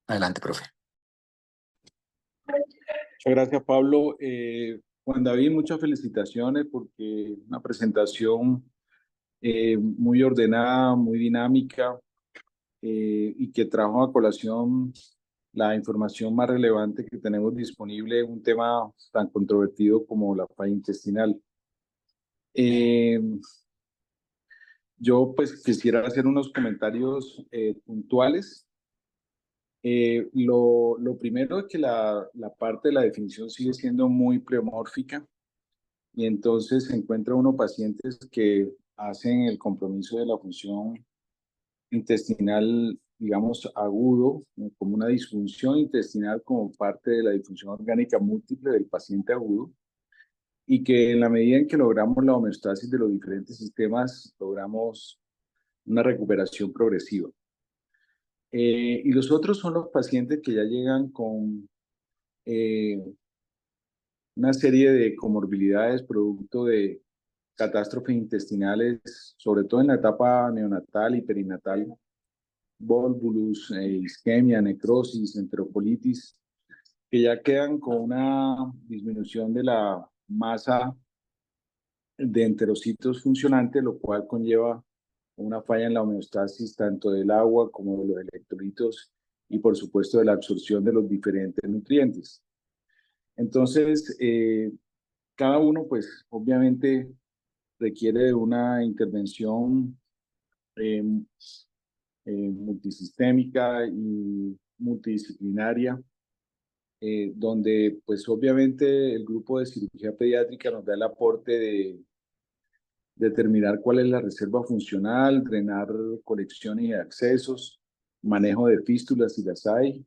Adelante, profe. Muchas gracias, Pablo. Juan David, muchas felicitaciones porque una presentación muy ordenada, muy dinámica y que trajo a colación la información más relevante que tenemos disponible en un tema tan controvertido como la falla intestinal. Eh, yo pues quisiera hacer unos comentarios puntuales. Lo primero es que la parte de la definición sigue siendo muy pleomórfica. Y entonces se encuentra uno pacientes que hacen el compromiso de la función intestinal, digamos, agudo, como una disfunción intestinal como parte de la disfunción orgánica múltiple del paciente agudo, y que en la medida en que logramos la homeostasis de los diferentes sistemas, logramos una recuperación progresiva. Y los otros son los pacientes que ya llegan con una serie de comorbilidades producto de catástrofes intestinales, sobre todo en la etapa neonatal y perinatal, volvulus, isquemia, necrosis, enterocolitis, que ya quedan con una disminución de la masa de enterocitos funcionantes, lo cual conlleva una falla en la homeostasis tanto del agua como de los electrolitos y por supuesto de la absorción de los diferentes nutrientes. Entonces, cada uno pues obviamente requiere de una intervención eh, multisistémica y multidisciplinaria, donde pues obviamente el grupo de cirugía pediátrica nos da el aporte de determinar cuál es la reserva funcional, drenar colecciones y accesos, manejo de fístulas si las hay,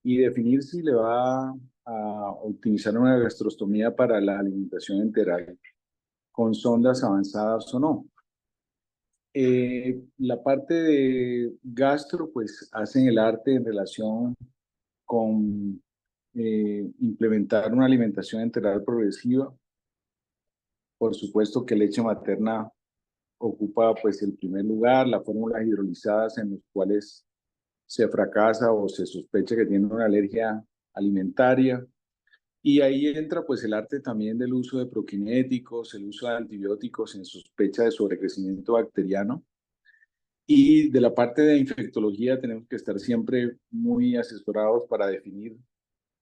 y definir si le va a optimizar una gastrostomía para la alimentación enteral con sondas avanzadas o no. La parte de gastro, pues hacen el arte en relación con implementar una alimentación enteral progresiva. Por supuesto que leche materna ocupa pues el primer lugar, las fórmulas hidrolizadas en las cuales se fracasa o se sospecha que tiene una alergia alimentaria. Y ahí entra pues el arte también del uso de prokinéticos, el uso de antibióticos en sospecha de sobrecrecimiento bacteriano. Y de la parte de infectología tenemos que estar siempre muy asesorados para definir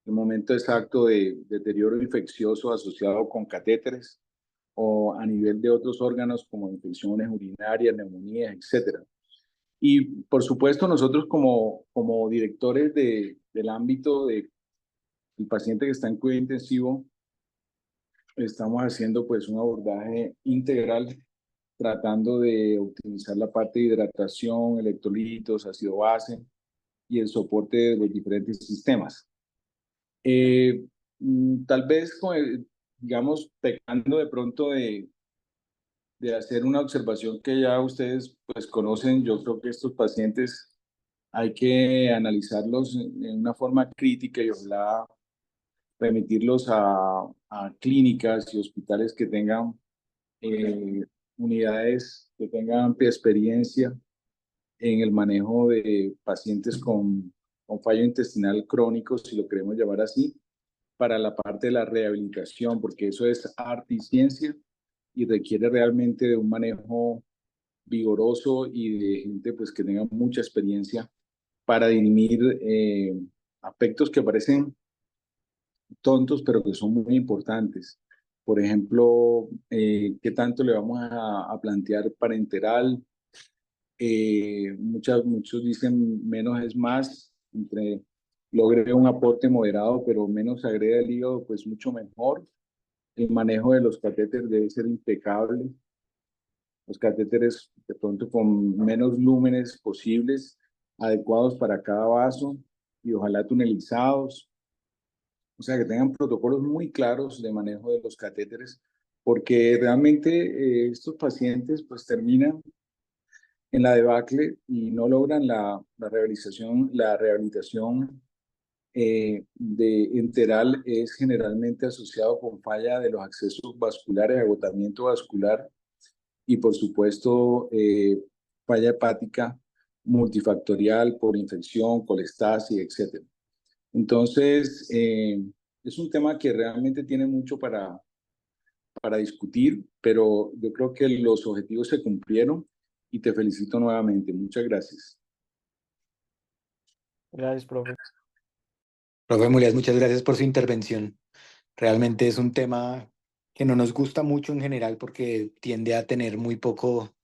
el momento exacto de deterioro infeccioso asociado con catéteres o a nivel de otros órganos como infecciones urinarias, neumonías, etcétera. Y por supuesto nosotros como directores del ámbito del paciente que está en cuidado intensivo, estamos haciendo pues un abordaje integral tratando de optimizar la parte de hidratación, electrolitos, ácido base y el soporte de los diferentes sistemas. Tal vez, digamos, pecando de pronto de hacer una observación que ya ustedes pues conocen, yo creo que estos pacientes hay que analizarlos en una forma crítica y ojalá remitirlos a clínicas y hospitales que tengan eh, unidades que tengan amplia experiencia en el manejo de pacientes con fallo intestinal crónico, si lo queremos llamar así, para la parte de la rehabilitación, porque eso es arte y ciencia y requiere realmente de un manejo vigoroso y de gente pues que tenga mucha experiencia para dirimir aspectos que parecen tontos, pero que son muy importantes. Por ejemplo, ¿qué tanto le vamos a plantear parenteral? Muchos dicen menos es más, entre logre un aporte moderado, pero menos agrega el hígado, pues mucho mejor. El manejo de los catéteres debe ser impecable. Los catéteres de pronto con menos lúmenes posibles, adecuados para cada vaso y ojalá tunelizados. O sea, que tengan protocolos muy claros de manejo de los catéteres, porque realmente estos pacientes pues terminan en la debacle y no logran la rehabilitación de enteral es generalmente asociado con falla de los accesos vasculares, agotamiento vascular y por supuesto falla hepática multifactorial por infección, colestasis, etcétera. Entonces, es un tema que realmente tiene mucho para discutir, pero yo creo que los objetivos se cumplieron y te felicito nuevamente. Muchas gracias. Gracias, profe. Profe Mulias, muchas gracias por su intervención. Realmente es un tema que no nos gusta mucho en general porque tiende a tener muy poco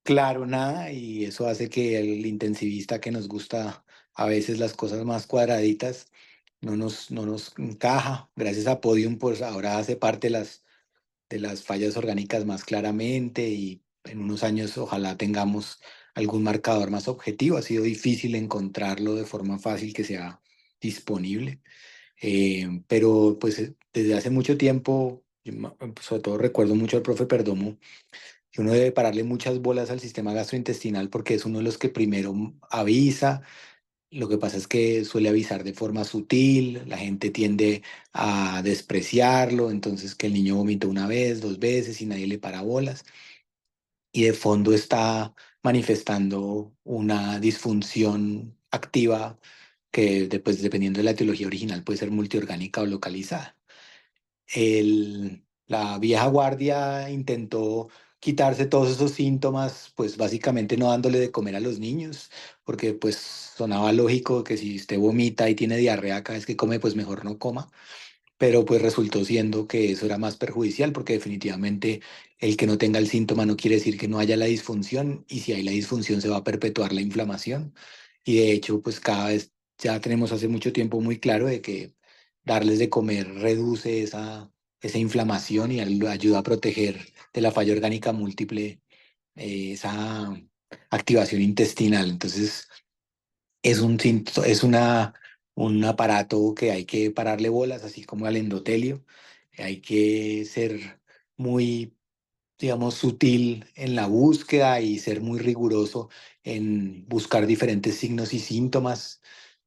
claro nada y eso hace que el intensivista que nos gusta a veces las cosas más cuadraditas no nos encaja. Gracias a Podium, pues ahora hace parte de las fallas orgánicas más claramente y en unos años ojalá tengamos algún marcador más objetivo. Ha sido difícil encontrarlo de forma fácil que sea disponible. Pero pues desde hace mucho tiempo, sobre todo recuerdo mucho al profe Perdomo, que uno debe pararle muchas bolas al sistema gastrointestinal porque es uno de los que primero avisa. Lo que pasa es que suele avisar de forma sutil, la gente tiende a despreciarlo, entonces que el niño vomitó una vez, dos veces y nadie le para bolas. Y de fondo está manifestando una disfunción activa que después, dependiendo de la etiología original, puede ser multiorgánica o localizada. La vieja guardia intentó quitarse todos esos síntomas, pues básicamente no dándole de comer a los niños, porque pues sonaba lógico que si usted vomita y tiene diarrea cada vez que come, pues mejor no coma, pero pues resultó siendo que eso era más perjudicial porque definitivamente el que no tenga el síntoma no quiere decir que no haya la disfunción y si hay la disfunción se va a perpetuar la inflamación y de hecho pues cada vez ya tenemos hace mucho tiempo muy claro de que darles de comer reduce esa inflamación y ayuda a proteger de la falla orgánica múltiple esa activación intestinal. Entonces es un aparato que hay que pararle bolas, así como al endotelio. Hay que ser muy, digamos, sutil en la búsqueda y ser muy riguroso en buscar diferentes signos y síntomas.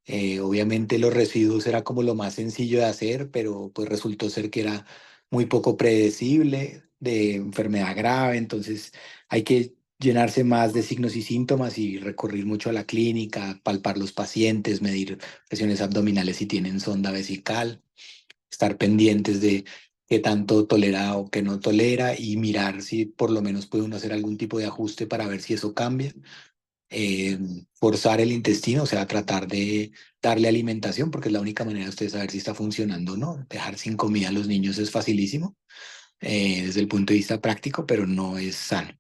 Obviamente los residuos era como lo más sencillo de hacer, pero pues resultó ser que era muy poco predecible de enfermedad grave, entonces hay que llenarse más de signos y síntomas y recurrir mucho a la clínica, palpar los pacientes, medir presiones abdominales si tienen sonda vesical, estar pendientes de qué tanto tolera o qué no tolera y mirar si por lo menos puede uno hacer algún tipo de ajuste para ver si eso cambia. eh, Forzar el intestino, o sea, tratar de darle alimentación, porque es la única manera de usted saber si está funcionando o no. Dejar sin comida a los niños es facilísimo desde el punto de vista práctico, pero no es sano.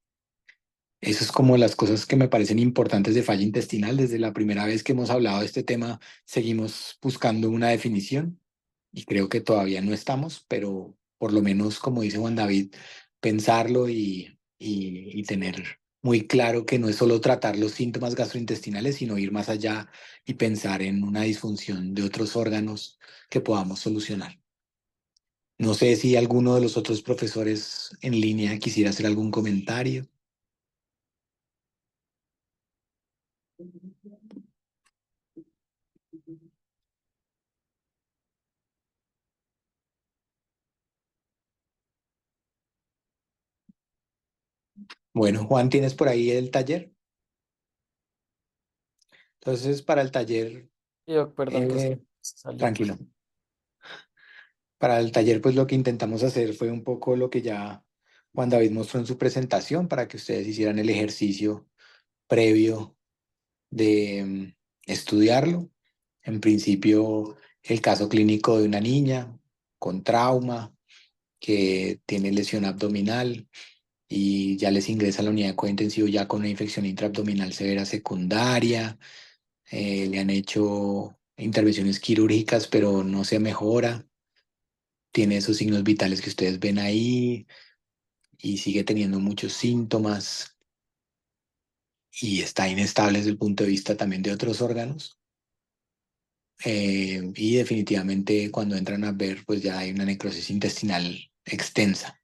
Eso es como las cosas que me parecen importantes de falla intestinal. Desde la primera vez que hemos hablado de este tema, seguimos buscando una definición y creo que todavía no estamos, pero por lo menos, como dice Juan David, pensarlo y tener muy claro que no es solo tratar los síntomas gastrointestinales, sino ir más allá y pensar en una disfunción de otros órganos que podamos solucionar. No sé si alguno de los otros profesores en línea quisiera hacer algún comentario. Bueno, Juan, ¿tienes por ahí el taller? Entonces, para el taller, Yo, perdón que eh, salí. tranquilo. Para el taller, pues lo que intentamos hacer fue un poco lo que ya Juan David mostró en su presentación para que ustedes hicieran el ejercicio previo de estudiarlo. En principio, el caso clínico de una niña con trauma que tiene lesión abdominal y ya les ingresa a la unidad de cuidado intensivo ya con una infección intraabdominal severa secundaria. Le han hecho intervenciones quirúrgicas, pero no se mejora. Tiene esos signos vitales que ustedes ven ahí y sigue teniendo muchos síntomas y está inestable desde el punto de vista también de otros órganos. Y definitivamente cuando entran a ver, pues ya hay una necrosis intestinal extensa.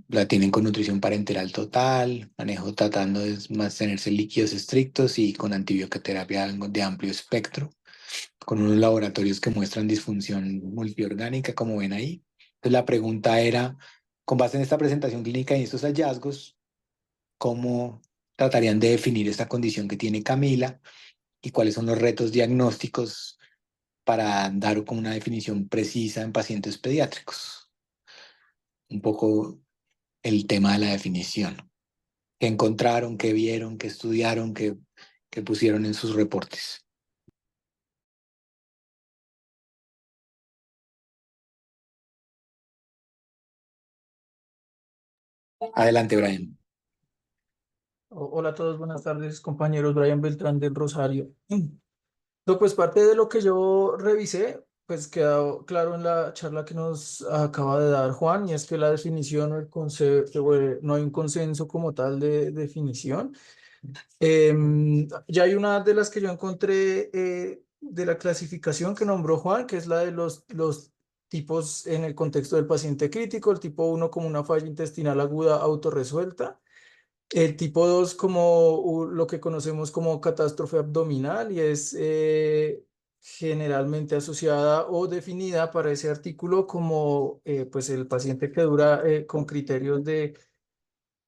La tienen con nutrición parenteral total, manejo tratando de mantenerse líquidos estrictos y con antibioterapia de amplio espectro, con unos laboratorios que muestran disfunción multiorgánica, como ven ahí. Entonces la pregunta era, con base en esta presentación clínica y estos hallazgos, ¿cómo tratarían de definir esta condición que tiene Camila y cuáles son los retos diagnósticos para dar como una definición precisa en pacientes pediátricos. Un poco el tema de la definición. ¿Qué encontraron, qué vieron, qué estudiaron, qué pusieron en sus reportes? Adelante, Brian. Hola a todos, buenas tardes, compañeros. Brian Beltrán del Rosario. No, pues parte de lo que yo revisé, pues quedó claro en la charla que nos acaba de dar Juan, y es que la definición o el concepto, no hay un consenso como tal de definición. Ya hay una de las que yo encontré de la clasificación que nombró Juan, que es la de los tipos en el contexto del paciente crítico, el tipo uno como una falla intestinal aguda autorresuelta. El tipo 2 como lo que conocemos como catástrofe abdominal, y es generalmente asociada o definida para ese artículo como pues el paciente que dura con criterios de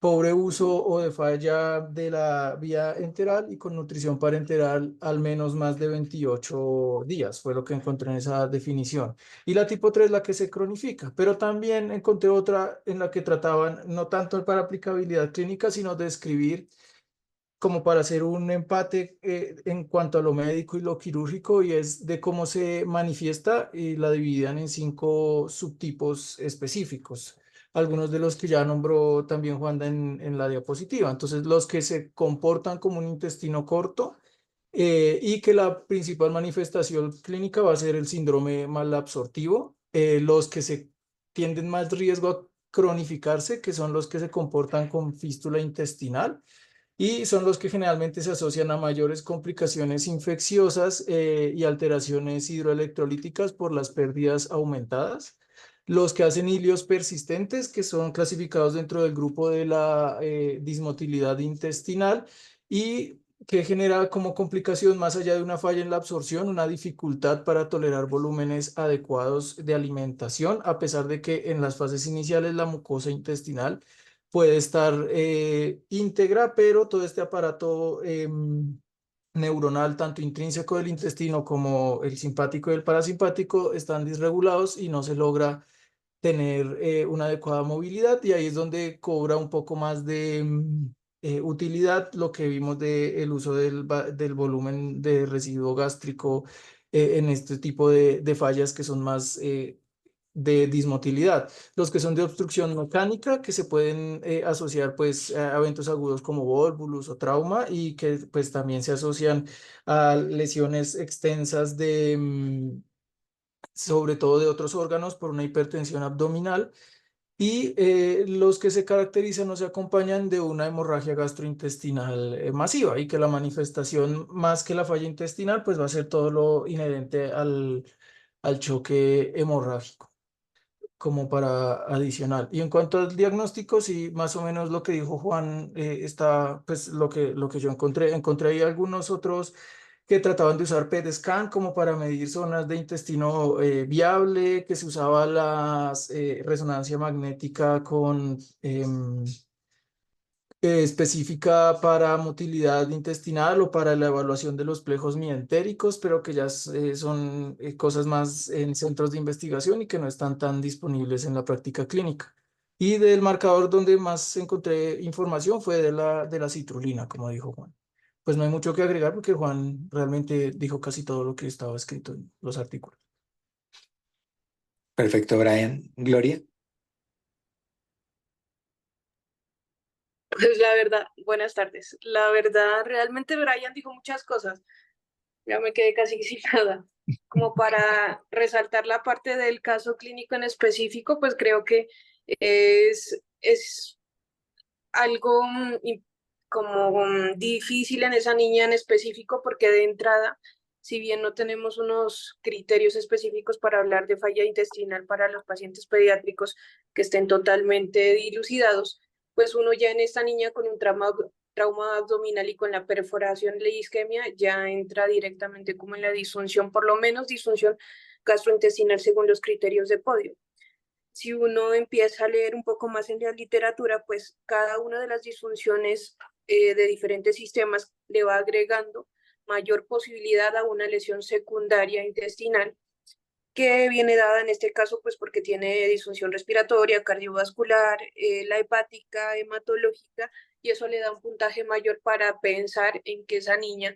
pobre uso o de falla de la vía enteral y con nutrición parenteral al menos más de 28 días, fue lo que encontré en esa definición. Y la tipo 3 la que se cronifica, pero también encontré otra en la que trataban no tanto para aplicabilidad clínica, sino de describir como para hacer un empate en cuanto a lo médico y lo quirúrgico, y es de cómo se manifiesta, y la dividían en 5 subtipos específicos. Algunos de los que ya nombró también Juanda en la diapositiva. Entonces, los que se comportan como un intestino corto, y que la principal manifestación clínica va a ser el síndrome malabsortivo. Los que se tienden más riesgo a cronificarse, que son los que se comportan con fístula intestinal, y son los que generalmente se asocian a mayores complicaciones infecciosas y alteraciones hidroelectrolíticas por las pérdidas aumentadas. Los que hacen ilios persistentes, que son clasificados dentro del grupo de la dismotilidad intestinal, y que genera como complicación, más allá de una falla en la absorción, una dificultad para tolerar volúmenes adecuados de alimentación, a pesar de que en las fases iniciales la mucosa intestinal puede estar íntegra, pero todo este aparato neuronal, tanto intrínseco del intestino como el simpático y el parasimpático, están disregulados y no se logra tener una adecuada movilidad, y ahí es donde cobra un poco más de utilidad lo que vimos del uso del volumen de residuo gástrico en este tipo de fallas que son más de dismotilidad. Los que son de obstrucción mecánica, que se pueden asociar pues a eventos agudos como volvulus o trauma, y que pues también se asocian a lesiones extensas de sobre todo de otros órganos por una hipertensión abdominal, y los que se caracterizan o se acompañan de una hemorragia gastrointestinal masiva, y que la manifestación más que la falla intestinal pues va a ser todo lo inherente al choque hemorrágico como para adicional. Y en cuanto al diagnóstico, sí, más o menos lo que dijo Juan está, pues lo que yo encontré ahí algunos otros que trataban de usar PET scan como para medir zonas de intestino viable, que se usaba la resonancia magnética con específica para motilidad intestinal o para la evaluación de los plejos mientéricos, pero que ya son cosas más en centros de investigación y que no están tan disponibles en la práctica clínica. Y del marcador donde más encontré información fue de la citrulina, como dijo Juan. Pues no hay mucho que agregar porque Juan realmente dijo casi todo lo que estaba escrito en los artículos. Perfecto, Brian. Gloria. Pues la verdad, buenas tardes. La verdad, realmente Brian dijo muchas cosas. Ya me quedé casi sin nada. Como para resaltar la parte del caso clínico en específico, pues creo que es algo como difícil en esa niña en específico, porque de entrada, si bien no tenemos unos criterios específicos para hablar de falla intestinal para los pacientes pediátricos que estén totalmente dilucidados, pues uno ya en esta niña con un trauma abdominal y con la perforación y la isquemia ya entra directamente como en la disfunción, por lo menos disfunción gastrointestinal según los criterios de podio. Si uno empieza a leer un poco más en la literatura, pues cada una de las disfunciones de diferentes sistemas le va agregando mayor posibilidad a una lesión secundaria intestinal que viene dada en este caso pues porque tiene disfunción respiratoria, cardiovascular, la hepática, hematológica, y eso le da un puntaje mayor para pensar en que esa niña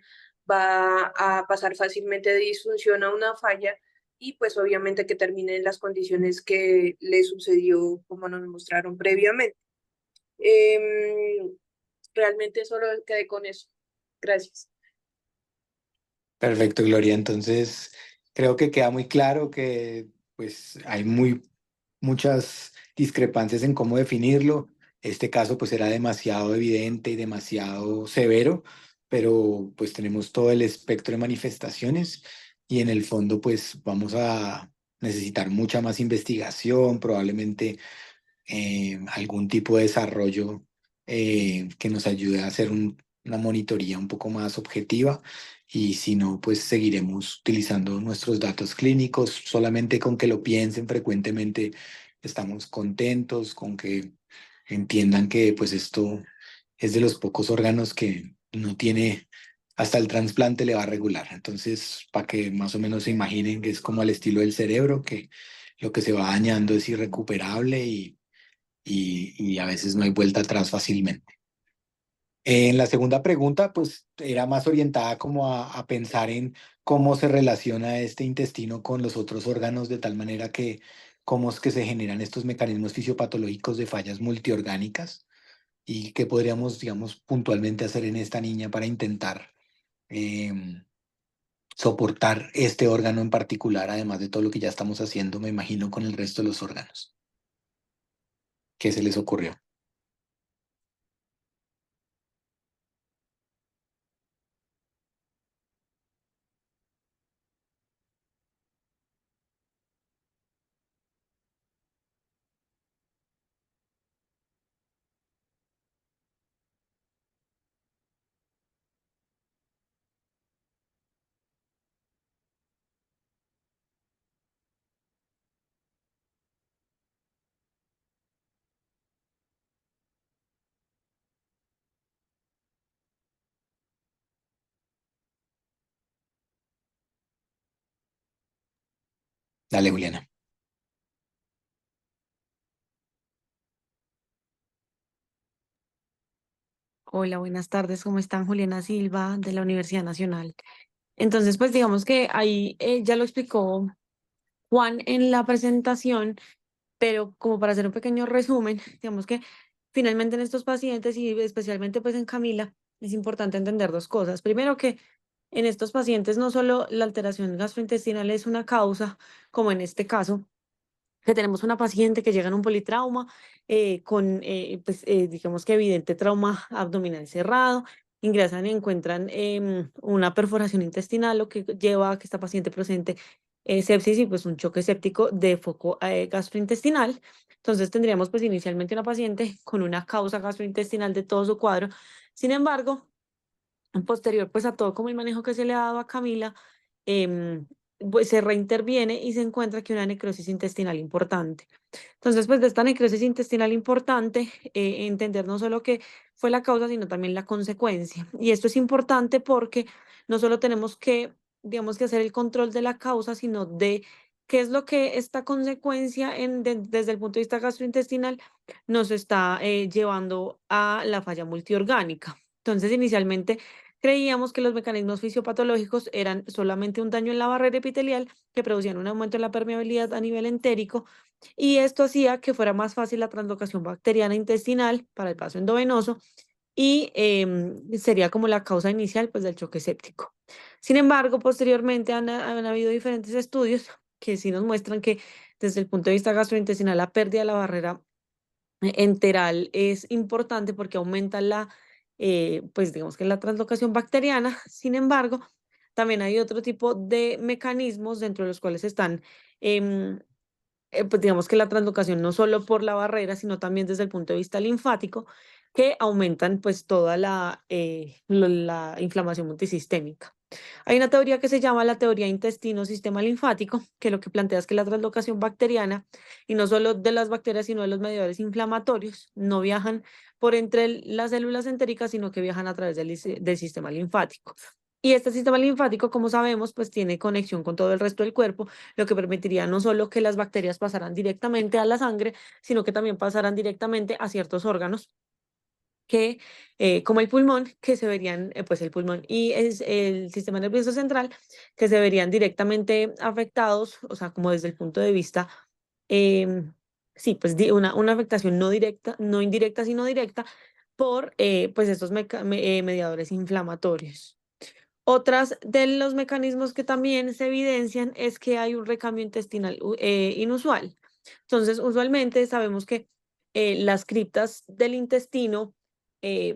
va a pasar fácilmente de disfunción a una falla y pues obviamente que termine en las condiciones que le sucedió como nos mostraron previamente. Realmente solo quedé con eso. Gracias. Perfecto, Gloria. Entonces, creo que queda muy claro que pues hay muchas discrepancias en cómo definirlo. Este caso pues era demasiado evidente y demasiado severo, pero pues tenemos todo el espectro de manifestaciones y en el fondo pues vamos a necesitar mucha más investigación, probablemente algún tipo de desarrollo que nos ayude a hacer una monitoría un poco más objetiva y si no, pues seguiremos utilizando nuestros datos clínicos. Solamente con que lo piensen frecuentemente estamos contentos, con que entiendan que pues esto es de los pocos órganos que no tiene, hasta el trasplante le va a regular. Entonces, para que más o menos se imaginen que es como el estilo del cerebro, que lo que se va dañando es irrecuperable y a veces no hay vuelta atrás fácilmente. En la segunda pregunta, pues era más orientada como a pensar en cómo se relaciona este intestino con los otros órganos de tal manera que cómo es que se generan estos mecanismos fisiopatológicos de fallas multiorgánicas y qué podríamos, digamos, puntualmente hacer en esta niña para intentar soportar este órgano en particular, además de todo lo que ya estamos haciendo, me imagino, con el resto de los órganos. ¿Qué se les ocurrió? Dale, Juliana. Hola, buenas tardes. ¿Cómo están? Juliana Silva de la Universidad Nacional. Entonces, pues digamos que ahí ya lo explicó Juan en la presentación, pero como para hacer un pequeño resumen, digamos que finalmente en estos pacientes y especialmente pues en Camila, es importante entender dos cosas. Primero que en estos pacientes no solo la alteración gastrointestinal es una causa, como en este caso, que tenemos una paciente que llega en un politrauma con, digamos que evidente trauma abdominal cerrado. Ingresan y encuentran una perforación intestinal, lo que lleva a que esta paciente presente sepsis y pues un choque séptico de foco gastrointestinal. Entonces tendríamos pues inicialmente una paciente con una causa gastrointestinal de todo su cuadro. Sin embargo, posterior pues a todo como el manejo que se le ha dado a Camila, em, pues se reinterviene y se encuentra que una necrosis intestinal importante. Entonces, pues de esta necrosis intestinal importante, entender no solo que fue la causa, sino también la consecuencia. Y esto es importante porque no solo tenemos que, digamos, que hacer el control de la causa, sino de qué es lo que esta consecuencia desde el punto de vista gastrointestinal nos está llevando a la falla multiorgánica. Entonces, inicialmente creíamos que los mecanismos fisiopatológicos eran solamente un daño en la barrera epitelial que producían un aumento en la permeabilidad a nivel entérico y esto hacía que fuera más fácil la translocación bacteriana intestinal para el paso endovenoso y sería como la causa inicial pues, del choque séptico. Sin embargo, posteriormente han habido diferentes estudios que sí nos muestran que desde el punto de vista gastrointestinal la pérdida de la barrera enteral es importante porque aumenta pues digamos que la translocación bacteriana. Sin embargo, también hay otro tipo de mecanismos dentro de los cuales están, em, pues digamos que la translocación no solo por la barrera, sino también desde el punto de vista linfático, que aumentan pues toda la inflamación multisistémica. Hay una teoría que se llama la teoría intestino-sistema linfático, que lo que plantea es que la translocación bacteriana, y no solo de las bacterias, sino de los mediadores inflamatorios, no viajan por entre las células entéricas, sino que viajan a través del sistema linfático. Y este sistema linfático, como sabemos, pues tiene conexión con todo el resto del cuerpo, lo que permitiría no solo que las bacterias pasaran directamente a la sangre, sino que también pasaran directamente a ciertos órganos que, como el pulmón, que se verían, pues el pulmón y el sistema nervioso central, que se verían directamente afectados, o sea, como desde el punto de vista, sí, pues una afectación no directa, no indirecta, sino directa, por pues estos mediadores inflamatorios. Otras de los mecanismos que también se evidencian es que hay un recambio intestinal inusual. Entonces, usualmente sabemos que las criptas del intestino,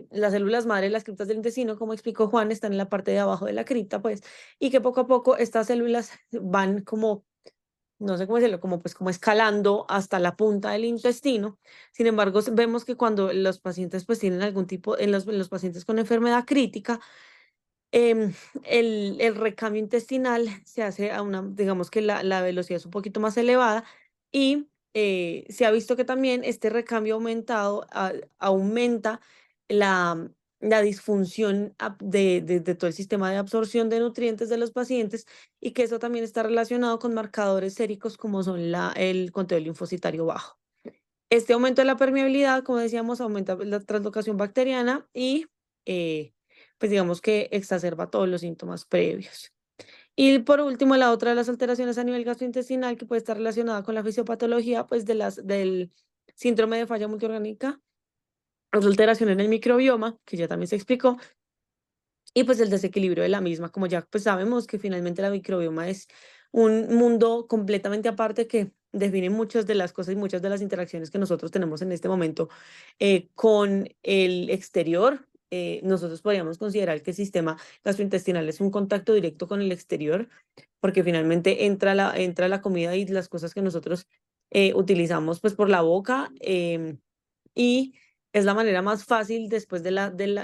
las células madre, las criptas del intestino, como explicó Juan, están en la parte de abajo de la cripta, pues, y que poco a poco estas células van como, no sé cómo decirlo, como pues como escalando hasta la punta del intestino. Sin embargo, vemos que cuando los pacientes pues tienen algún tipo, en los pacientes con enfermedad crítica, em, el recambio intestinal se hace a una, digamos que la velocidad es un poquito más elevada y se ha visto que también este recambio aumentado aumenta la disfunción de todo el sistema de absorción de nutrientes de los pacientes y que eso también está relacionado con marcadores séricos como son el conteo linfocitario bajo. Este aumento de la permeabilidad, como decíamos, aumenta la translocación bacteriana y pues digamos que exacerba todos los síntomas previos. Y por último, la otra de las alteraciones a nivel gastrointestinal que puede estar relacionada con la fisiopatología, pues del síndrome de falla multiorgánica, es alteración en el microbioma, que ya también se explicó, y pues el desequilibrio de la misma, como ya pues sabemos que finalmente la microbioma es un mundo completamente aparte que define muchas de las cosas y muchas de las interacciones que nosotros tenemos en este momento con el exterior. Nosotros podríamos considerar que el sistema gastrointestinal es un contacto directo con el exterior, porque finalmente entra la comida y las cosas que nosotros utilizamos pues por la boca, y es la manera más fácil después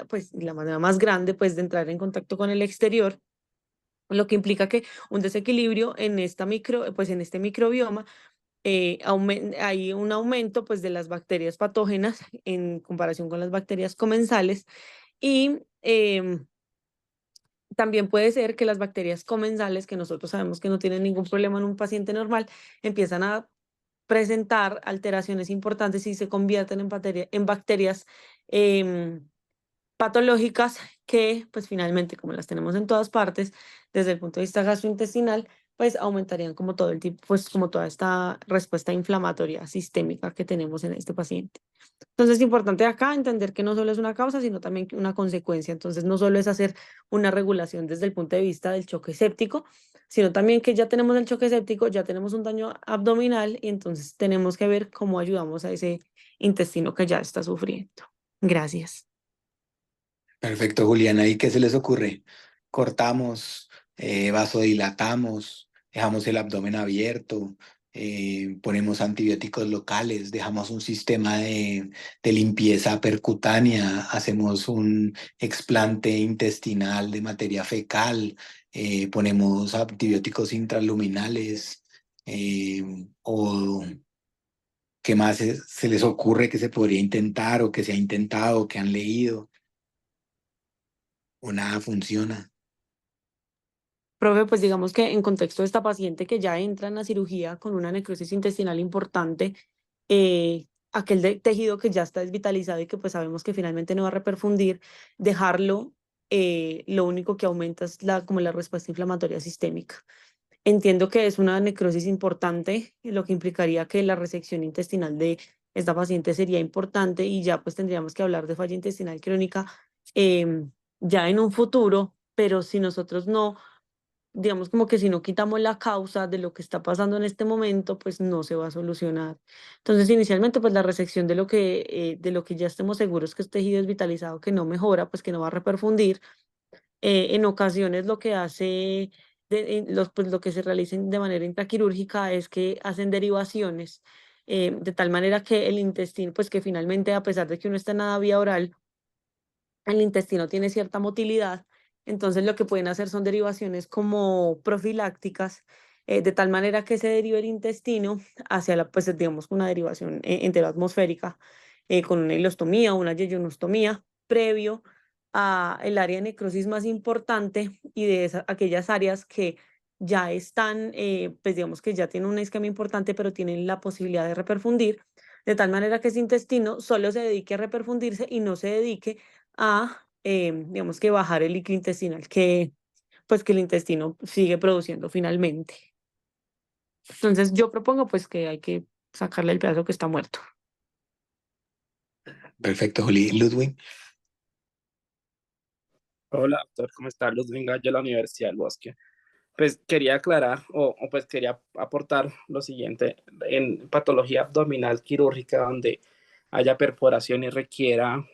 pues la manera más grande pues de entrar en contacto con el exterior, lo que implica que un desequilibrio en pues en este microbioma, hay un aumento pues de las bacterias patógenas en comparación con las bacterias comensales y también puede ser que las bacterias comensales, que nosotros sabemos que no tienen ningún problema en un paciente normal, empiezan a presentar alteraciones importantes y se convierten en bacterias em, patológicas que, pues finalmente, como las tenemos en todas partes, desde el punto de vista gastrointestinal, pues aumentarían como todo el tipo, pues como toda esta respuesta inflamatoria sistémica que tenemos en este paciente. Entonces es importante acá entender que no solo es una causa, sino también una consecuencia. Entonces no solo es hacer una regulación desde el punto de vista del choque séptico, sino también que ya tenemos el choque séptico, ya tenemos un daño abdominal y entonces tenemos que ver cómo ayudamos a ese intestino que ya está sufriendo. Gracias. Perfecto, Juliana. ¿Y qué se les ocurre? Cortamos, vasodilatamos, dejamos el abdomen abierto, ponemos antibióticos locales, dejamos un sistema de limpieza percutánea, hacemos un explante intestinal de materia fecal, ponemos antibióticos intraluminales, o qué más se les ocurre que se podría intentar o que se ha intentado o que han leído o nada funciona. Profe, pues digamos que en contexto de esta paciente que ya entra en la cirugía con una necrosis intestinal importante, aquel tejido que ya está desvitalizado y que pues sabemos que finalmente no va a reperfundir, dejarlo, lo único que aumenta es como la respuesta inflamatoria sistémica. Entiendo que es una necrosis importante, lo que implicaría que la resección intestinal de esta paciente sería importante y ya pues tendríamos que hablar de falla intestinal crónica ya en un futuro, pero si nosotros no, digamos como que si no quitamos la causa de lo que está pasando en este momento, pues no se va a solucionar. Entonces, inicialmente, pues la resección de lo que ya estemos seguros que es tejido desvitalizado, que no mejora, pues que no va a reperfundir. En ocasiones lo que hace, pues lo que se realiza de manera intraquirúrgica es que hacen derivaciones de tal manera que el intestino, pues que finalmente, a pesar de que uno está en la vía oral, el intestino tiene cierta motilidad, entonces lo que pueden hacer son derivaciones como profilácticas, de tal manera que se derive el intestino hacia la, pues digamos, una derivación enteroatmosférica, con una hilostomía o una yeyonostomía, previo a el área de necrosis más importante y de aquellas áreas que ya están, pues digamos que ya tienen un esquema importante, pero tienen la posibilidad de reperfundir, de tal manera que ese intestino solo se dedique a reperfundirse y no se dedique a, digamos que bajar el líquido intestinal que, pues que el intestino sigue produciendo finalmente. Entonces yo propongo pues que hay que sacarle el pedazo que está muerto. Perfecto, Juli. Ludwig. Hola, doctor, ¿cómo está? Ludwig Gallo de la Universidad del Bosque. Pues quería aclarar pues quería aportar lo siguiente. En patología abdominal quirúrgica donde haya perforación y requiera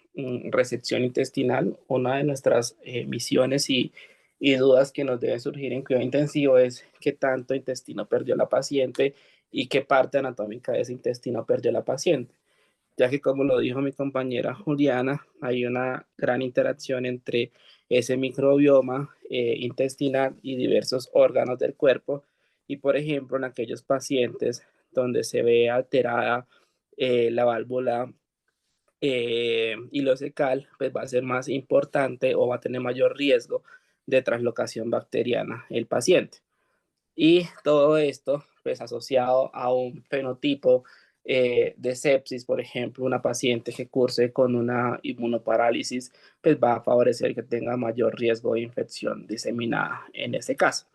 resección intestinal, una de nuestras misiones y dudas que nos deben surgir en cuidado intensivo es qué tanto intestino perdió la paciente y qué parte anatómica de ese intestino perdió la paciente, ya que como lo dijo mi compañera Juliana, hay una gran interacción entre ese microbioma intestinal y diversos órganos del cuerpo. Y por ejemplo, en aquellos pacientes donde se ve alterada la válvula ileocecal, pues va a ser más importante o va a tener mayor riesgo de translocación bacteriana el paciente. Y todo esto, pues asociado a un fenotipo de sepsis, por ejemplo, una paciente que curse con una inmunoparálisis, pues va a favorecer que tenga mayor riesgo de infección diseminada en ese caso.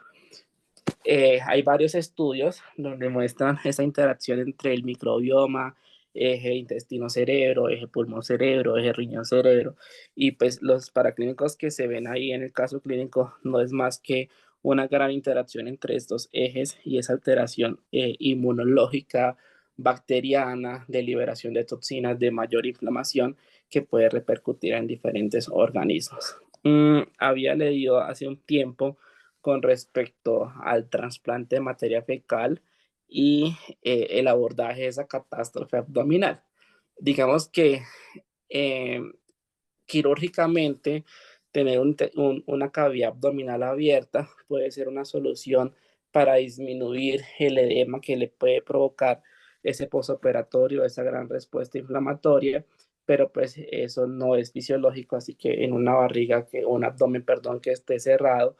Hay varios estudios donde muestran esa interacción entre el microbioma, eje intestino-cerebro, eje pulmón-cerebro, eje riñón-cerebro, y pues los paraclínicos que se ven ahí en el caso clínico no es más que una gran interacción entre estos ejes y esa alteración inmunológica, bacteriana, de liberación de toxinas, de mayor inflamación que puede repercutir en diferentes organismos. Había leído hace un tiempo con respecto al trasplante de materia fecal y el abordaje de esa catástrofe abdominal. Digamos que eh, quirúrgicamente tener una cavidad abdominal abierta puede ser una solución para disminuir el edema que le puede provocar ese posoperatorio, esa gran respuesta inflamatoria, pero pues eso no es fisiológico, así que en una barriga, un abdomen, perdón, que esté cerrado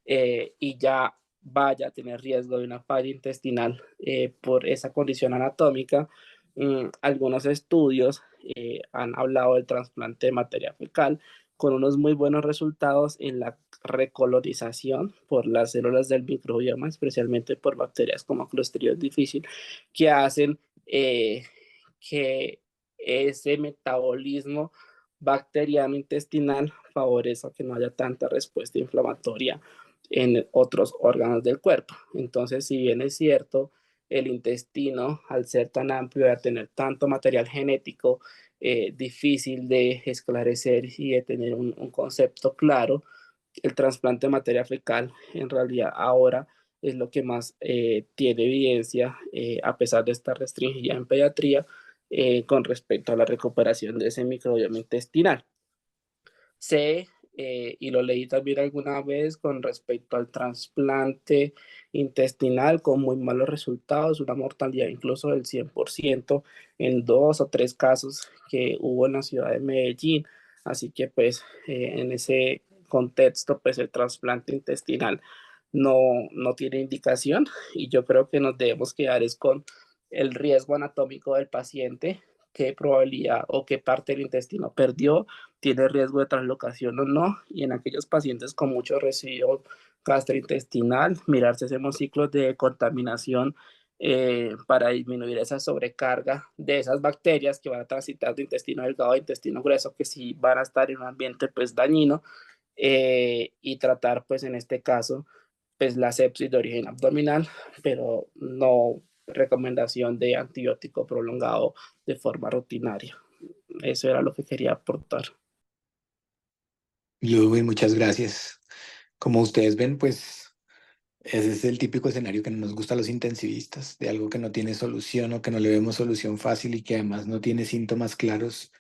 y ya vaya a tener riesgo de una falla intestinal por esa condición anatómica, algunos estudios han hablado del trasplante de materia fecal con unos muy buenos resultados en la recolonización por las células del microbioma, especialmente por bacterias como Clostridium difficile, que hacen que ese metabolismo bacteriano intestinal favorezca que no haya tanta respuesta inflamatoria en otros órganos del cuerpo. Entonces, si bien es cierto, el intestino, al ser tan amplio y a tener tanto material genético, difícil de esclarecer y de tener un concepto claro, el trasplante de materia fecal en realidad ahora es lo que más tiene evidencia, a pesar de estar restringida en pediatría, con respecto a la recuperación de ese microbioma intestinal. Sé, y lo leí también alguna vez con respecto al trasplante intestinal con muy malos resultados, una mortalidad incluso del 100% en 2 o 3 casos que hubo en la ciudad de Medellín. Así que pues en ese contexto pues el trasplante intestinal no tiene indicación y yo creo que nos debemos quedar es con el riesgo anatómico del paciente, qué probabilidad o qué parte del intestino perdió, tiene riesgo de translocación o no, y en aquellos pacientes con mucho residuo gastrointestinal, mirarse hacemos ciclos de contaminación para disminuir esa sobrecarga de esas bacterias que van a transitar de intestino delgado a intestino grueso, que sí van a estar en un ambiente pues dañino, y tratar pues en este caso pues la sepsis de origen abdominal, pero no recomendación de antibiótico prolongado de forma rutinaria. Eso era lo que quería aportar. Ludwig, muchas gracias. Como ustedes ven, pues Ese es el típico escenario que no nos gusta a los intensivistas, de algo que no tiene solución o que no le vemos solución fácil y que además no tiene síntomas claros,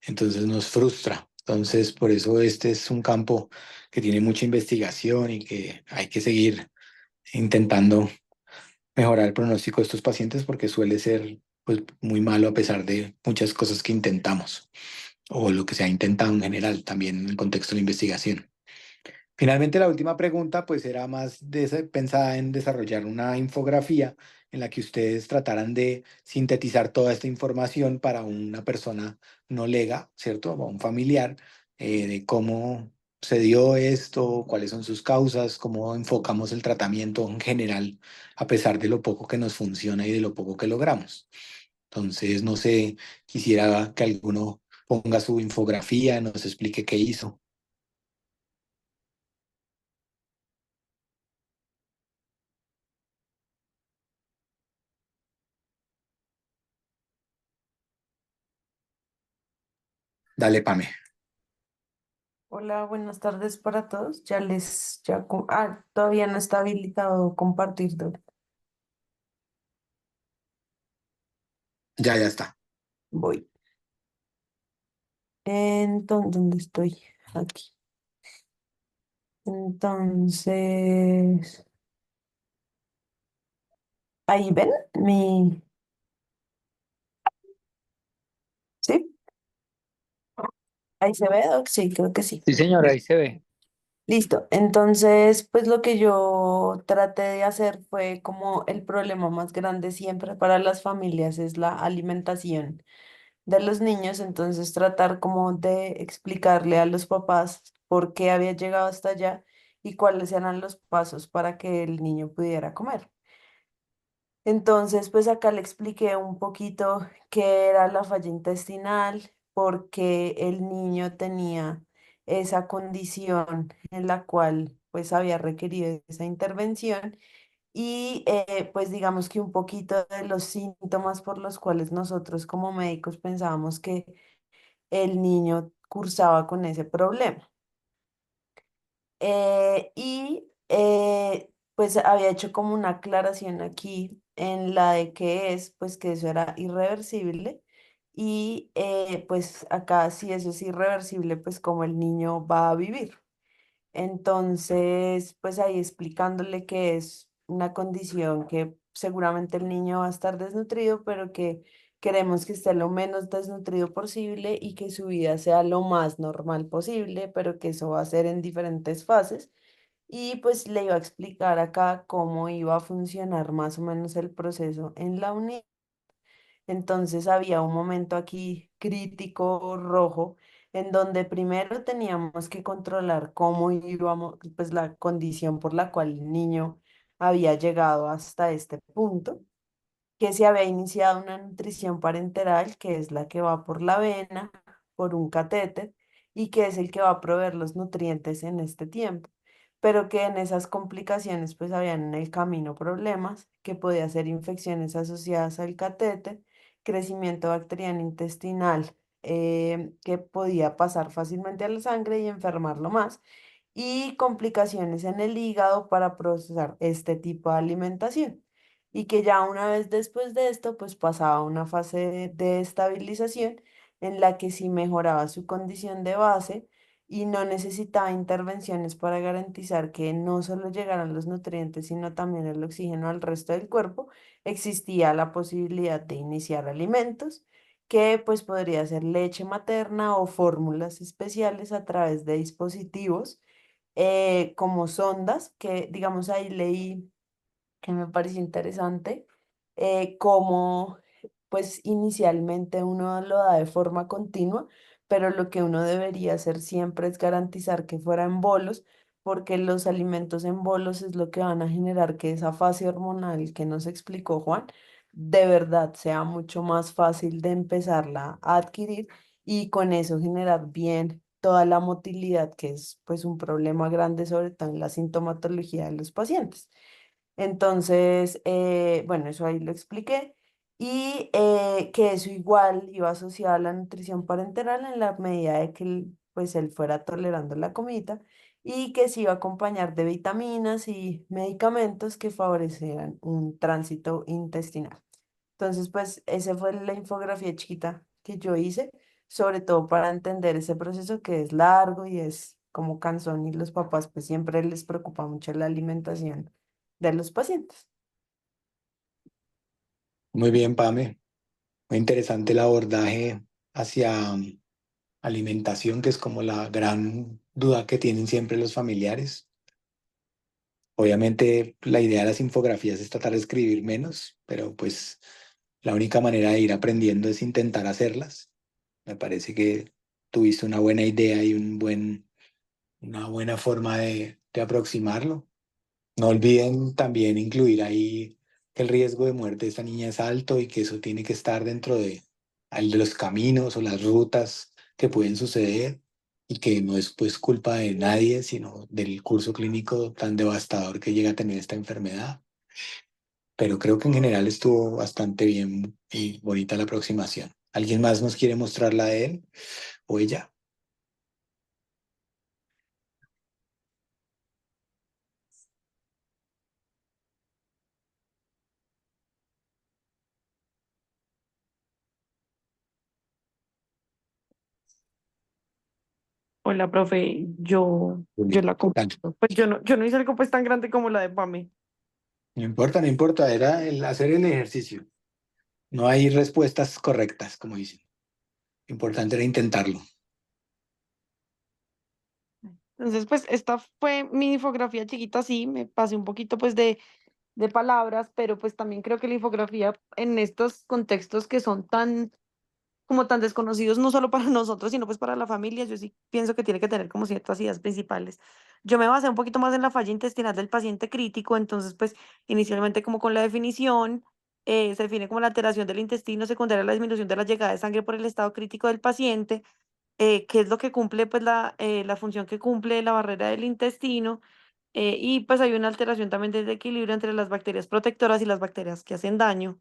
entonces nos frustra. Entonces, por eso este es un campo que tiene mucha investigación y que hay que seguir intentando mejorar el pronóstico de estos pacientes porque suele ser pues muy malo a pesar de muchas cosas que intentamos o lo que se ha intentado en general también en el contexto de la investigación. Finalmente, la última pregunta pues era más pensada en desarrollar una infografía en la que ustedes trataran de sintetizar toda esta información para una persona no lega, ¿cierto? O un familiar, de cómo se dio esto, cuáles son sus causas, cómo enfocamos el tratamiento en general, a pesar de lo poco que nos funciona y de lo poco que logramos. Entonces, no sé, quisiera que alguno ponga su infografía, nos explique qué hizo. Dale, Pame. Hola, buenas tardes para todos. Todavía no está habilitado compartir. Ya está. Voy. Entonces, ¿dónde estoy? Aquí. Entonces, ahí ven ¿sí? Ahí se ve, Doc? Sí, creo que sí. Sí, señora, ahí se ve. Listo. Entonces, pues lo que yo traté de hacer fue como el problema más grande siempre para las familias es la alimentación de los niños, entonces tratar como de explicarle a los papás por qué había llegado hasta allá y cuáles eran los pasos para que el niño pudiera comer. Entonces, pues acá le expliqué un poquito qué era la falla intestinal, por qué el niño tenía esa condición en la cual pues había requerido esa intervención y pues digamos que un poquito de los síntomas por los cuales nosotros como médicos pensábamos que el niño cursaba con ese problema. Pues había hecho como una aclaración aquí en la de que es, pues que eso era irreversible y pues acá si eso es irreversible, pues como el niño va a vivir. Entonces, pues ahí explicándole que es una condición que seguramente el niño va a estar desnutrido, pero que queremos que esté lo menos desnutrido posible y que su vida sea lo más normal posible, pero que eso va a ser en diferentes fases. Y pues le iba a explicar acá cómo iba a funcionar más o menos el proceso en la unidad. Entonces había un momento aquí crítico rojo en donde primero teníamos que controlar cómo íbamos, pues la condición por la cual el niño había llegado hasta este punto, que se había iniciado una nutrición parenteral, que es la que va por la vena, por un catéter, y que es el que va a proveer los nutrientes en este tiempo, pero que en esas complicaciones pues habían en el camino problemas, que podía ser infecciones asociadas al catéter, crecimiento bacteriano intestinal, que podía pasar fácilmente a la sangre y enfermarlo más, y complicaciones en el hígado para procesar este tipo de alimentación y que ya una vez después de esto, pues pasaba a una fase de estabilización en la que sí mejoraba su condición de base y no necesitaba intervenciones para garantizar que no solo llegaran los nutrientes, sino también el oxígeno al resto del cuerpo, existía la posibilidad de iniciar alimentos que pues podría ser leche materna o fórmulas especiales a través de dispositivos como sondas, que digamos ahí leí que me pareció interesante, cómo pues inicialmente uno lo da de forma continua, pero lo que uno debería hacer siempre es garantizar que fuera en bolos, porque los alimentos en bolos es lo que van a generar que esa fase hormonal que nos explicó Juan, de verdad sea mucho más fácil de empezarla a adquirir y con eso generar bien toda la motilidad, que es pues un problema grande sobre todo en la sintomatología de los pacientes. Entonces, bueno, eso ahí lo expliqué. Y que eso igual iba asociado a la nutrición parenteral en la medida de que pues él fuera tolerando la comida y que se iba a acompañar de vitaminas y medicamentos que favorecieran un tránsito intestinal. Entonces, pues esa fue la infografía chiquita que yo hice, sobre todo para entender ese proceso que es largo y es como cansón y los papás pues siempre les preocupa mucho la alimentación de los pacientes. Muy bien, Pame. Muy interesante el abordaje hacia alimentación, que es como la gran duda que tienen siempre los familiares. Obviamente, la idea de las infografías es tratar de escribir menos, pero pues la única manera de ir aprendiendo es intentar hacerlas. Me parece que tuviste una buena idea y una buena forma de aproximarlo. No olviden también incluir ahí que el riesgo de muerte de esta niña es alto y que eso tiene que estar dentro de los caminos o las rutas que pueden suceder y que no es pues culpa de nadie, sino del curso clínico tan devastador que llega a tener esta enfermedad. Pero creo que en general estuvo bastante bien y bonita la aproximación. ¿Alguien más nos quiere mostrarla de él o ella? Hola, profe, yo la Dale. comparto. Pues yo no hice algo pues tan grande como la de Pame. No importa, no importa, era el hacer el ejercicio. No hay respuestas correctas, como dicen. Lo importante era intentarlo. Entonces, pues esta fue mi infografía chiquita, sí, me pasé un poquito pues de palabras, pero pues también creo que la infografía en estos contextos que son tan, como tan desconocidos, no solo para nosotros, sino pues para la familia, yo sí pienso que tiene que tener como ciertas ideas principales. Yo me basé un poquito más en la falla intestinal del paciente crítico, entonces pues inicialmente como con la definición, se define como la alteración del intestino secundaria a la disminución de la llegada de sangre por el estado crítico del paciente, qué es lo que cumple pues la función que cumple la barrera del intestino, y pues hay una alteración también del equilibrio entre las bacterias protectoras y las bacterias que hacen daño.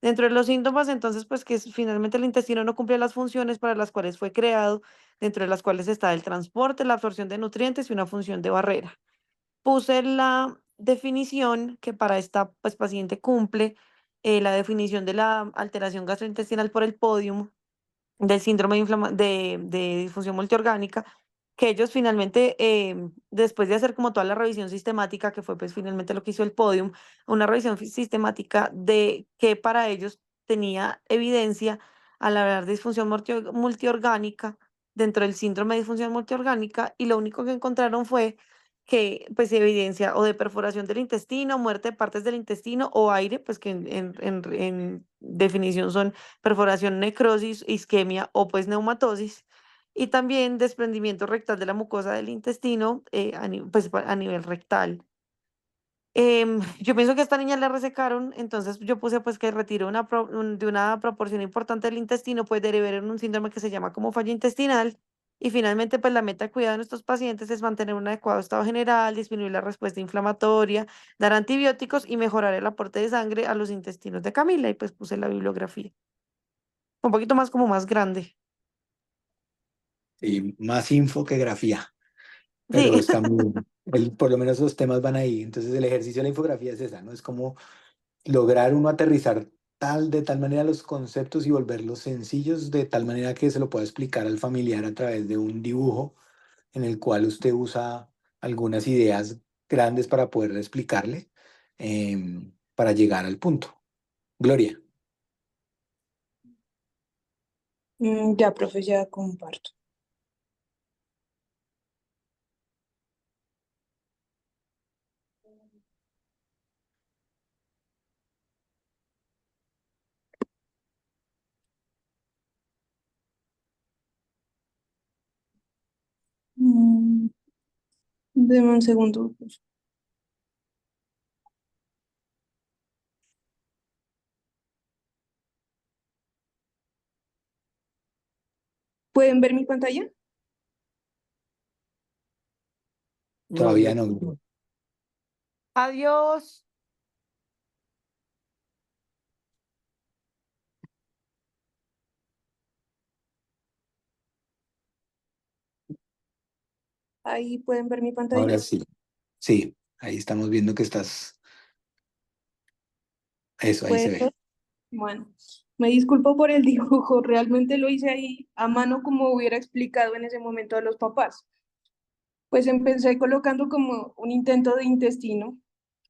Dentro de los síntomas, entonces, pues finalmente el intestino no cumple las funciones para las cuales fue creado, dentro de las cuales está el transporte, la absorción de nutrientes y una función de barrera. Puse la definición que para esta pues, paciente cumple, la definición de la alteración gastrointestinal por el podium, del síndrome de disfunción multiorgánica, que ellos finalmente, después de hacer como toda la revisión sistemática, que fue pues finalmente lo que hizo el Podium, una revisión sistemática de que para ellos tenía evidencia al hablar de disfunción multiorgánica dentro del síndrome de disfunción multiorgánica, y lo único que encontraron fue que pues evidencia o de perforación del intestino, muerte de partes del intestino o aire, pues que en definición son perforación, necrosis, isquemia o pues neumatosis, y también desprendimiento rectal de la mucosa del intestino, pues a nivel rectal. Yo pienso que a esta niña le resecaron, entonces yo puse pues que retiró de una proporción importante del intestino, pues derivar en un síndrome que se llama como falla intestinal. Y finalmente, pues la meta de cuidado de nuestros pacientes es mantener un adecuado estado general, disminuir la respuesta inflamatoria, dar antibióticos y mejorar el aporte de sangre a los intestinos de Camila. Y pues puse la bibliografía. Un poquito más como más grande. Y más info que grafía, pero Sí. está muy bien. Por lo menos los temas van ahí. Entonces el ejercicio de la infografía es esa, ¿no? Es como lograr uno aterrizar de tal manera los conceptos y volverlos sencillos, de tal manera que se lo pueda explicar al familiar a través de un dibujo en el cual usted usa algunas ideas grandes para poder explicarle, para llegar al punto. Gloria. Ya, profe, ya comparto. Mm, Deme un segundo. ¿Pueden ver mi pantalla? No, Todavía yo. no. Adiós. Ahí pueden ver mi pantalla. Ahora sí. Sí, ahí estamos viendo que estás. Eso, ahí se Pues, ve. bueno, me disculpo por el dibujo, realmente lo hice ahí a mano como hubiera explicado en ese momento a los papás. Pues empecé colocando como un intento de intestino,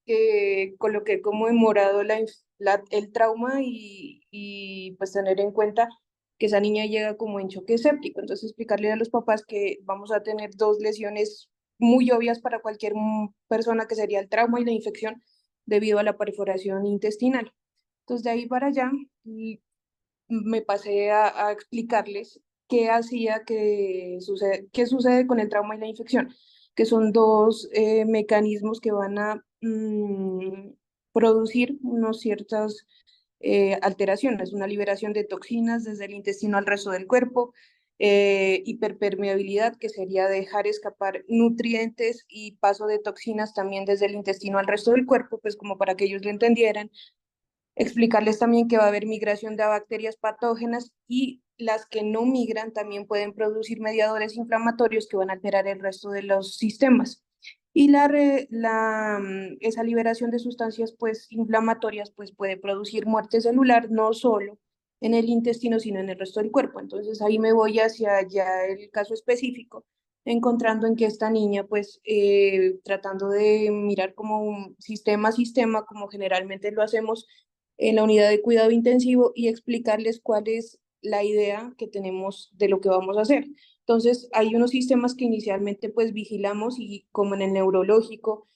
que coloqué como en morado el trauma y pues tener en cuenta que esa niña llega como en choque séptico. Entonces explicarle a los papás que vamos a tener dos lesiones muy obvias para cualquier persona, que sería el trauma y la infección debido a la perforación intestinal. Entonces de ahí para allá me pasé a explicarles qué hacía, qué sucede con el trauma y la infección, que son dos mecanismos que van a producir unas ciertas alteraciones, una liberación de toxinas desde el intestino al resto del cuerpo, hiperpermeabilidad, que sería dejar escapar nutrientes, y paso de toxinas también desde el intestino al resto del cuerpo, pues como para que ellos lo entendieran. Explicarles también que va a haber migración de bacterias patógenas, y las que no migran también pueden producir mediadores inflamatorios que van a alterar el resto de los sistemas. Y esa liberación de sustancias pues inflamatorias pues puede producir muerte celular, no solo en el intestino, sino en el resto del cuerpo. Entonces ahí me voy hacia ya el caso específico, encontrando en que esta niña, pues tratando de mirar como un sistema a sistema, como generalmente lo hacemos en la unidad de cuidado intensivo, y explicarles cuál es la idea que tenemos de lo que vamos a hacer. Entonces, hay unos sistemas que inicialmente pues vigilamos, y como en el neurológico,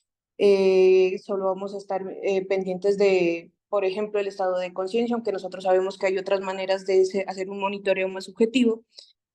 solo vamos a estar pendientes de, por ejemplo, el estado de conciencia, aunque nosotros sabemos que hay otras maneras de hacer un monitoreo más subjetivo.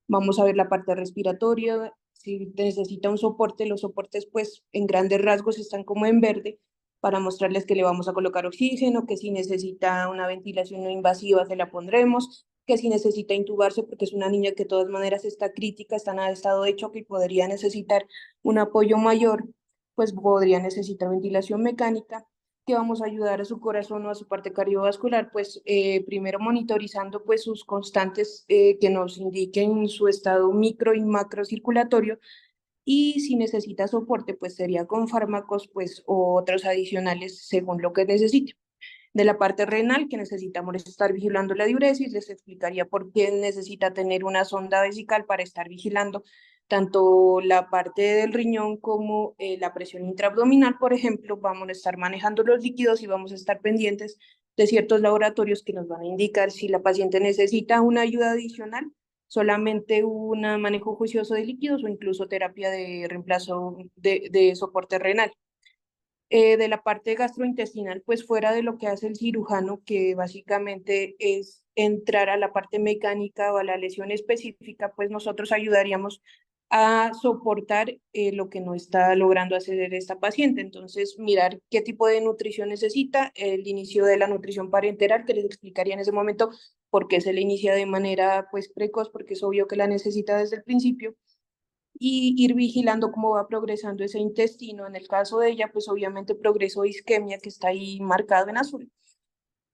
Vamos a ver la parte respiratoria, si necesita un soporte, los soportes pues en grandes rasgos están como en verde, para mostrarles que le vamos a colocar oxígeno, que si necesita una ventilación no invasiva se la pondremos, que si necesita intubarse porque es una niña que de todas maneras está crítica, está en estado de choque y podría necesitar un apoyo mayor, pues podría necesitar ventilación mecánica, que vamos a ayudar a su corazón o a su parte cardiovascular, pues primero monitorizando pues sus constantes que nos indiquen su estado micro y macro circulatorio, y si necesita soporte pues sería con fármacos pues o otros adicionales según lo que necesite. De la parte renal, que necesitamos estar vigilando la diuresis, les explicaría por qué necesita tener una sonda vesical para estar vigilando tanto la parte del riñón como la presión intraabdominal, por ejemplo. Vamos a estar manejando los líquidos y vamos a estar pendientes de ciertos laboratorios que nos van a indicar si la paciente necesita una ayuda adicional, solamente un manejo juicioso de líquidos o incluso terapia de reemplazo de soporte renal. De la parte gastrointestinal, pues fuera de lo que hace el cirujano, que básicamente es entrar a la parte mecánica o a la lesión específica, pues nosotros ayudaríamos a soportar lo que no está logrando hacer esta paciente. Entonces, mirar qué tipo de nutrición necesita, el inicio de la nutrición parenteral, que les explicaría en ese momento por qué se le inicia de manera pues precoz, porque es obvio que la necesita desde el principio, y ir vigilando cómo va progresando ese intestino. En el caso de ella, pues obviamente progresó isquemia, que está ahí marcado en azul.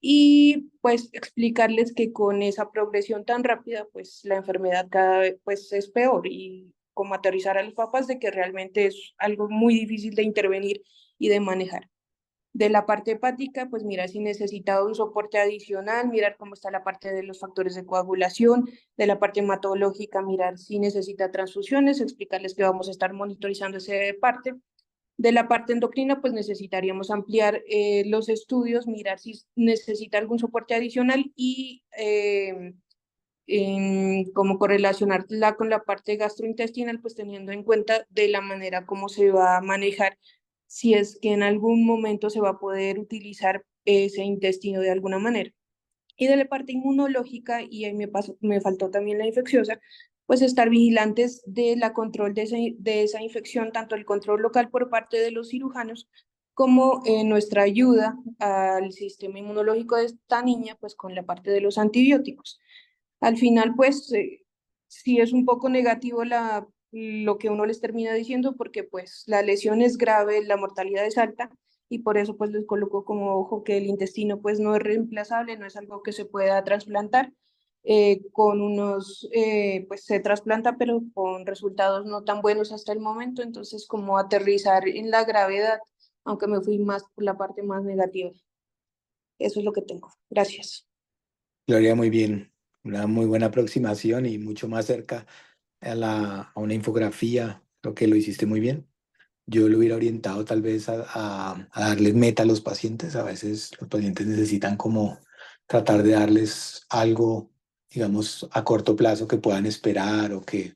Y pues explicarles que con esa progresión tan rápida, pues la enfermedad cada vez pues es peor, y como aterrizar a los papás de que realmente es algo muy difícil de intervenir y de manejar. De la parte hepática, pues mirar si necesita un soporte adicional, mirar cómo está la parte de los factores de coagulación. De la parte hematológica, mirar si necesita transfusiones, explicarles que vamos a estar monitorizando esa parte. De la parte endocrina, pues necesitaríamos ampliar los estudios, mirar si necesita algún soporte adicional, y cómo correlacionarla con la parte gastrointestinal, pues teniendo en cuenta de la manera como se va a manejar, si es que en algún momento se va a poder utilizar ese intestino de alguna manera. Y de la parte inmunológica, y ahí me faltó también la infecciosa, pues estar vigilantes de la control de esa infección, tanto el control local por parte de los cirujanos, como nuestra ayuda al sistema inmunológico de esta niña, pues con la parte de los antibióticos. Al final, pues, sí es un poco negativo lo que uno les termina diciendo, porque pues la lesión es grave, la mortalidad es alta, y por eso pues les coloco como ojo que el intestino pues no es reemplazable, no es algo que se pueda trasplantar. con unos, pues se trasplanta, pero con resultados no tan buenos hasta el momento, entonces como aterrizar en la gravedad, aunque me fui más por la parte más negativa. Eso es lo que tengo. Gracias. Gloria, muy bien. Una muy buena aproximación y mucho más cerca a una infografía. Creo que lo hiciste muy bien. Yo lo hubiera orientado tal vez a darles meta a los pacientes. A veces los pacientes necesitan como tratar de darles algo, digamos, a corto plazo que puedan esperar o que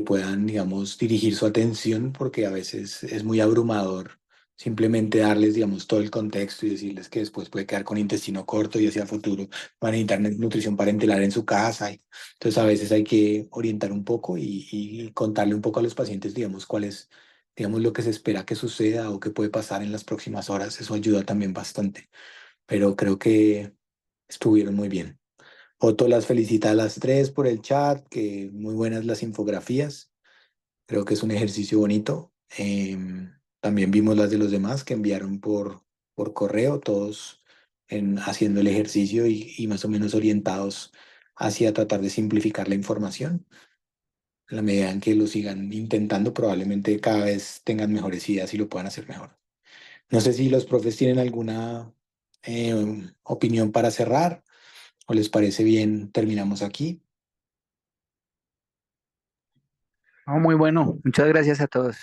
puedan, digamos, dirigir su atención, porque a veces es muy abrumador simplemente darles, digamos, todo el contexto y decirles que después puede quedar con intestino corto y hacia futuro van a necesitar nutrición parenteral en su casa. Entonces a veces hay que orientar un poco y contarle un poco a los pacientes, digamos, cuál es, digamos, lo que se espera que suceda o qué puede pasar en las próximas horas. Eso ayuda también bastante, pero creo que estuvieron muy bien. Otto las felicita a las tres por el chat, que muy buenas las infografías. Creo que es un ejercicio bonito. También vimos las de los demás que enviaron por correo, todos haciendo el ejercicio y más o menos orientados hacia tratar de simplificar la información. En la medida en que lo sigan intentando, probablemente cada vez tengan mejores ideas y lo puedan hacer mejor. No sé si los profes tienen alguna opinión para cerrar o les parece bien, terminamos aquí. No, muy bueno. Muchas gracias a todos.